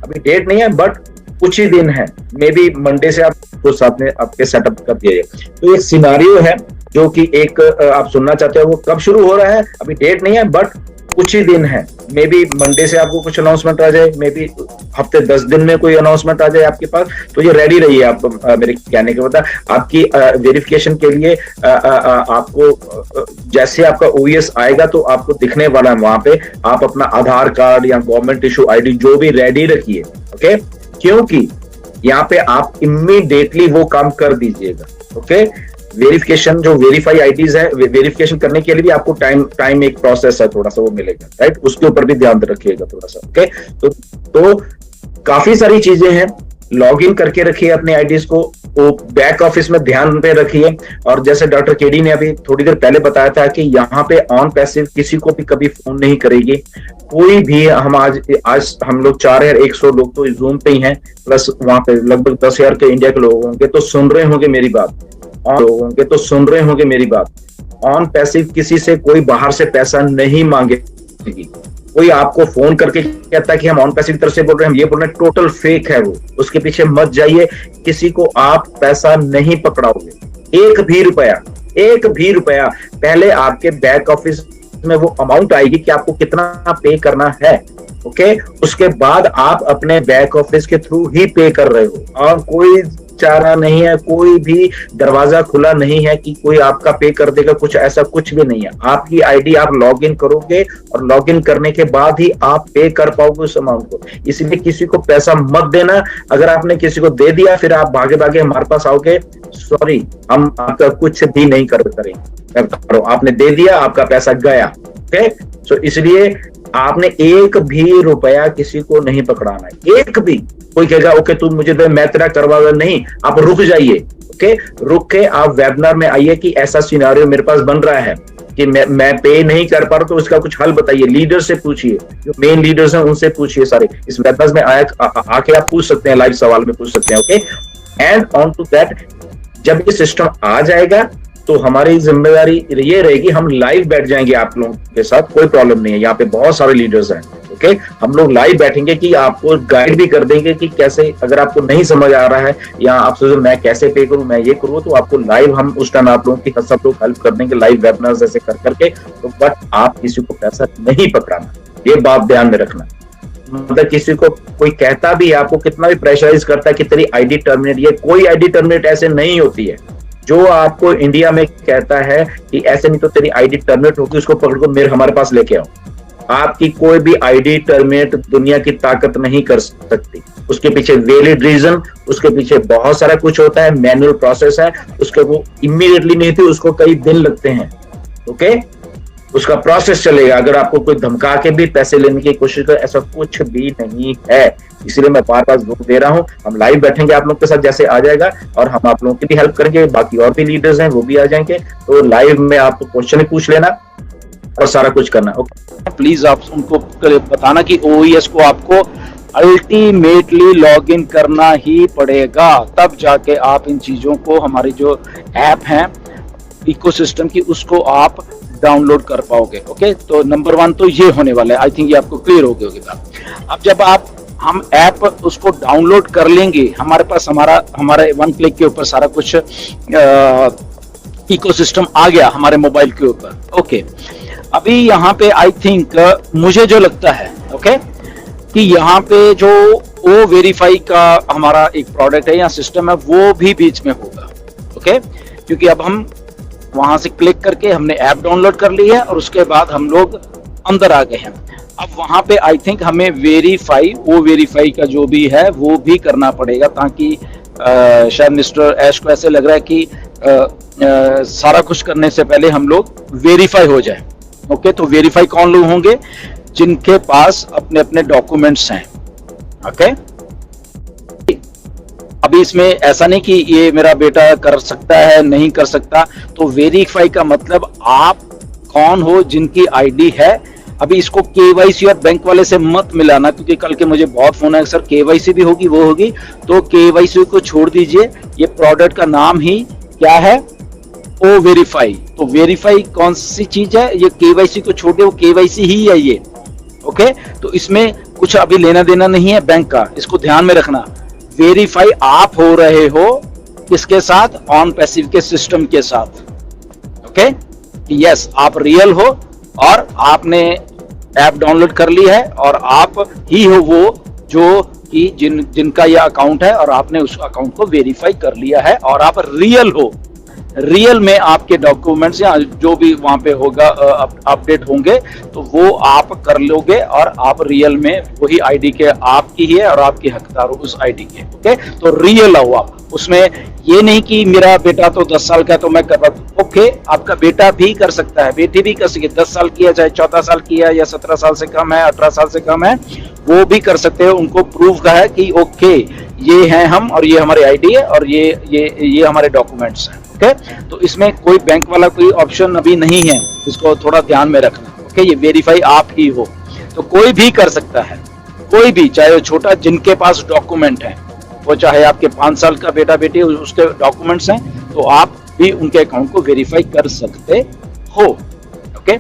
अभी डेट नहीं है, बट कुछ ही दिन है, मे बी मंडे से आपको साथ में आपके सेटअप कर दिया जाए। तो ये सिनारियो है जो कि एक आप सुनना चाहते हो, वो कब शुरू हो रहा है अभी डेट नहीं है, बट कुछ ही दिन है, मे बी मंडे से आपको कुछ अनाउंसमेंट आ जाए, मे बी हफ्ते 10 दिन में कोई अनाउंसमेंट आ जाए आपके पास। तो ये रेडी रहिए आप, मेरे कहने के मतलब आपकी वेरिफिकेशन के लिए आपको जैसे आपका ओएस आएगा तो आपको दिखने वाला है वहां पे, आप अपना आधार कार्ड या गवर्नमेंट इशू आईडी जो भी रेडी रखिए, ओके, क्योंकि यहाँ पे आप इमीडिएटली वो काम कर दीजिएगा, ओके। वेरिफिकेशन जो वेरीफाई आईडीज है, वेरिफिकेशन करने के लिए भी आपको टाइम एक प्रोसेस है, थोड़ा सा वो मिलेगा, राइट, उसके ऊपर भी ध्यान रखिएगा थोड़ा सा, ओके। तो काफी सारी चीजें हैं, लॉग इन करके रखिए अपने आईडीज को, वो बैक ऑफिस में ध्यान पे रखिए। और जैसे डॉक्टर केडी ने अभी थोड़ी देर पहले बताया था कि यहाँ पे ऑन पैसिव किसी को भी कभी फोन नहीं करेगी कोई भी। हम आज हम लोग 4100 लोग तो जूम पे ही हैं, प्लस वहां पे लगभग 10,000 के इंडिया के लोग होंगे, तो सुन रहे होंगे मेरी बात, ऑन पैसिव किसी से कोई बाहर से पैसा नहीं मांगेगी। कोई आपको फोन करके कहता है कि हम ऑन पैसिव की तरफ से बोल रहे हैं, हम ये बोल रहे हैं, टोटल फेक है वो, उसके पीछे मत जाइए, किसी को आप पैसा नहीं पकड़ाओगे। एक भी रुपया पहले आपके बैक ऑफिस में वो अमाउंट आएगी कि आपको कितना पे करना है, ओके। उसके बाद आप अपने बैक ऑफिस के थ्रू ही पे कर रहे हो, और कोई चारा नहीं है, कोई भी दरवाजा खुला नहीं है कि कोई आपका पे कर देगा, कुछ ऐसा कुछ भी नहीं है। आपकी आईडी आप लॉग इन करोगे और लॉग इन करने के बाद ही आप पे कर पाओगे उस अमाउंट को। इसलिए किसी को पैसा मत देना। अगर आपने किसी को दे दिया फिर आप भागे भागे हमारे पास आओगे, सॉरी हम आपका कुछ भी नहीं करेंगे, आपने दे दिया, आपका पैसा गया, ओके। सो इसलिए आपने एक भी रुपया किसी को नहीं पकड़ाना है, एक भी। कोई कहेगा ओके तू मुझे दे, मैं तेरा करवाऊंगा, नहीं, आप रुक जाइए, ओके। रुक के आप वेबिनार में आइए कि ऐसा सिनेरियो मेरे पास बन रहा है कि मैं पे नहीं कर पा रहा, तो उसका कुछ हल बताइए। लीडर से पूछिए, जो मेन लीडर्स हैं उनसे पूछिए, सारे इस वेबिनार में आके आप पूछ सकते हैं, लाइव सवाल में पूछ सकते हैं, okay. And on to that, जब ये सिस्टम आ जाएगा तो हमारी जिम्मेदारी ये रहेगी, हम लाइव बैठ जाएंगे आप लोगों के साथ, कोई प्रॉब्लम नहीं है। यहाँ पे बहुत सारे लीडर्स हैं, ओके। हम लोग लाइव बैठेंगे कि आपको गाइड भी कर देंगे कि कैसे, अगर आपको नहीं समझ आ रहा है या आप सोचो मैं कैसे पे करूं, मैं ये करूं, तो आपको लाइव हम उस टाइम आप लोगों की सब लोग हेल्प कर देंगे, लाइव वेबिनार ऐसे कर करके। तो बट आप किसी को पैसा नहीं पकड़ाना, ये बात ध्यान में रखना। मतलब किसी को कोई कहता भी है, आपको कितना भी प्रेशराइज करता है कि तेरी आईडी टर्मिनेट, ये कोई आईडी टर्मिनेट ऐसे नहीं होती है। जो आपको इंडिया में कहता है कि ऐसे नहीं तो तेरी आईडी टर्मिनेट होगी, उसको पकड़ को हमारे पास लेके आओ। आपकी कोई भी आईडी टर्मिनेट दुनिया की ताकत नहीं कर सकती। उसके पीछे वैलिड रीजन, उसके पीछे बहुत सारा कुछ होता है, मैनुअल प्रोसेस है, उसके वो इमीडिएटली नहीं थी, उसको कई दिन लगते हैं, ओके। उसका प्रोसेस चलेगा। अगर आपको कोई धमका के भी पैसे लेने की कोशिश करे, ऐसा कुछ भी नहीं है। इसलिए मैं बार बार जोर दे रहा हूँ, हम लाइव बैठेंगे आप लोग के साथ, जैसे आ जाएगा, और हम आप लोगों की भी हेल्प करेंगे, बाकी और भी लीडर्स हैं वो भी आ जाएंगे। तो लाइव में आप क्वेश्चन ही पूछ लेना और सारा कुछ करना, ओके। प्लीज आप उनको बताना कि ओईएस को आपको अल्टीमेटली लॉग इन करना ही पड़ेगा, तब जाके आप इन चीजों को, हमारी जो ऐप है इकोसिस्टम की, उसको आप डाउनलोड कर पाओगे, ओके। तो नंबर 1 तो ये होने वाला है, आई थिंक ये आपको क्लियर हो गई होगी बात। अब जब हम ऐप उसको डाउनलोड कर लेंगे, हमारे पास हमारे 1 क्लिक के ऊपर सारा कुछ इकोसिस्टम आ गया हमारे मोबाइल के ऊपर, ओके। अभी यहाँ पे आई थिंक मुझे जो लगता है, ओके, कि यहाँ पे जो ओ वेरीफाई का हमारा एक प्रोडक्ट है या सिस्टम है, वो भी बीच में होगा, ओके। क्योंकि अब हम वहां से क्लिक करके हमने ऐप डाउनलोड कर ली है और उसके बाद हम लोग अंदर आ गए हैं। अब वहां पे आई थिंक हमें वेरीफाई का जो भी है वो भी करना पड़ेगा, ताकि शायद मिस्टर ऐश को ऐसे लग रहा है कि सारा कुछ करने से पहले हम लोग वेरीफाई हो जाए, ओके। तो वेरीफाई कौन लोग होंगे? जिनके पास अपने अपने डॉक्यूमेंट्स हैं, ओके। अभी इसमें ऐसा नहीं कि ये मेरा बेटा कर सकता है, नहीं कर सकता। तो वेरीफाई का मतलब आप कौन हो जिनकी आईडी है, अभी इसको केवाईसी और बैंक वाले से मत मिलाना, क्योंकि कल के मुझे बहुत फोन है, सर केवाईसी भी होगी वो होगी, तो केवाईसी को छोड़ दीजिए। ये प्रोडक्ट का नाम ही क्या है, ओ वेरीफाई। तो वेरीफाई कौन सी चीज है, ये केवाईसी को छोड़े, वो केवाईसी ही है ये। ओके, तो इसमें कुछ अभी लेना देना नहीं है बैंक का, इसको ध्यान में रखना। वेरीफाई आप हो रहे हो किसके साथ, ऑन पैसिव के सिस्टम के साथ। ओके, यस, आप रियल हो और आपने ऐप डाउनलोड कर ली है और आप ही हो वो जो कि जिनका यह अकाउंट है और आपने उस अकाउंट को वेरीफाई कर लिया है और आप रियल हो। रियल में आपके डॉक्यूमेंट्स या जो भी वहां पे होगा अपडेट होंगे तो वो आप कर लोगे और आप रियल में वही आईडी के आपकी ही है और आपके हकदार हो उस आईडी के। ओके, तो रियल हो आप उसमें। ये नहीं कि मेरा बेटा तो 10 साल का तो मैं कर रहा हूं। ओके, आपका बेटा भी कर सकता है, बेटी भी कर सकती है, 10 साल की है चाहे 14 साल की है या 17 साल से कम है, 18 साल से कम है, वो भी कर सकते हो। उनको प्रूफ का है कि ओके ये हैं हम और ये हमारी आईडी है और ये हमारे डॉक्यूमेंट्स हैं। ओके, तो इसमें कोई बैंक वाला कोई ऑप्शन अभी नहीं है, इसको थोड़ा ध्यान में रखना। ओके, ये वेरीफाई आप ही हो, तो कोई भी कर सकता है, कोई भी, चाहे वो छोटा, जिनके पास डॉक्यूमेंट है, वो चाहे आपके 5 साल का बेटा बेटी उसके डॉक्यूमेंट्स हैं, तो आप भी उनके अकाउंट को वेरीफाई कर सकते हो। ओके,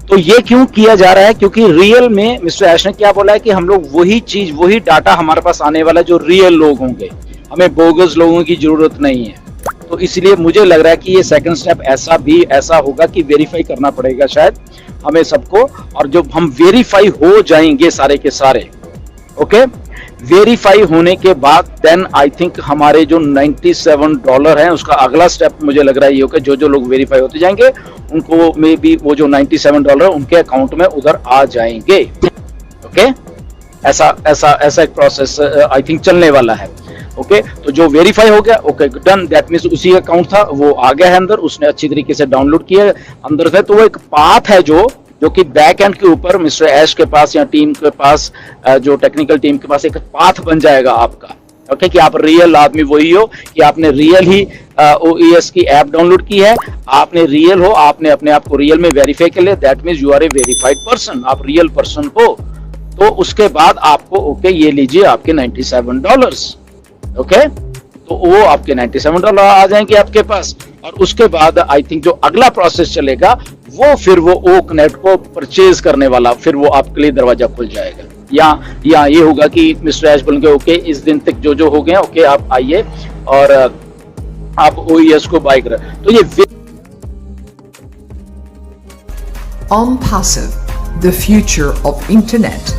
तो ये क्यों किया जा रहा है, क्योंकि रियल में मिस्टर ऐश ने क्या बोला है कि हम लोग वही चीज, वही डाटा हमारे पास आने वाला जो रियल लोग होंगे, हमें बोगस लोगों की जरूरत नहीं है। तो इसलिए मुझे लग रहा है कि ये सेकंड स्टेप ऐसा होगा कि वेरीफाई करना पड़ेगा शायद हमें सबको, और जब हम वेरीफाई हो जाएंगे सारे के सारे, ओके, वेरीफाई होने के बाद देन आई थिंक हमारे जो $97 हैं उसका अगला स्टेप मुझे लग रहा है ये होगा, जो लोग वेरीफाई होते जाएंगे उनको मे बी वो जो $97 उनके अकाउंट में उधर आ जाएंगे। ओके, ऐसा एक प्रोसेस आई थिंक चलने वाला है। ओके, तो जो वेरीफाई हो गया, ओके डन, दैट मींस उसी अकाउंट था वो आ गया है अंदर, उसने अच्छी तरीके से डाउनलोड किया अंदर से, तो वो एक पाथ है जो कि बैक एंड के ऊपर मिस्टर ऐश के पास या टीम के पास, जो टेक्निकल टीम के पास एक पाथ बन जाएगा आपका। ओके, कि आप रियल आदमी वही हो, कि आपने रियल ही OES की ऐप डाउनलोड की है, आपने रियल हो, आपने अपने आप को रियल में वेरीफाई कर लिया, that means you are a verified person, आप रियल पर्सन हो। तो उसके बाद आपको ओके ये लीजिए आपके $97। ओके, तो वो आपके $97 आ जाएंगे आपके पास, और उसके बाद आई थिंक जो अगला प्रोसेस चलेगा वो फिर वो ओक नेट को परचेज करने वाला, फिर वो आपके लिए दरवाजा खुल जाएगा। या ये होगा कि मिस्टर ऐश बोलेंगे ओके इस दिन तक जो हो गया, ओके आप आइए और आप OES को बाय करें। तो ये OnPassive, the future of internet.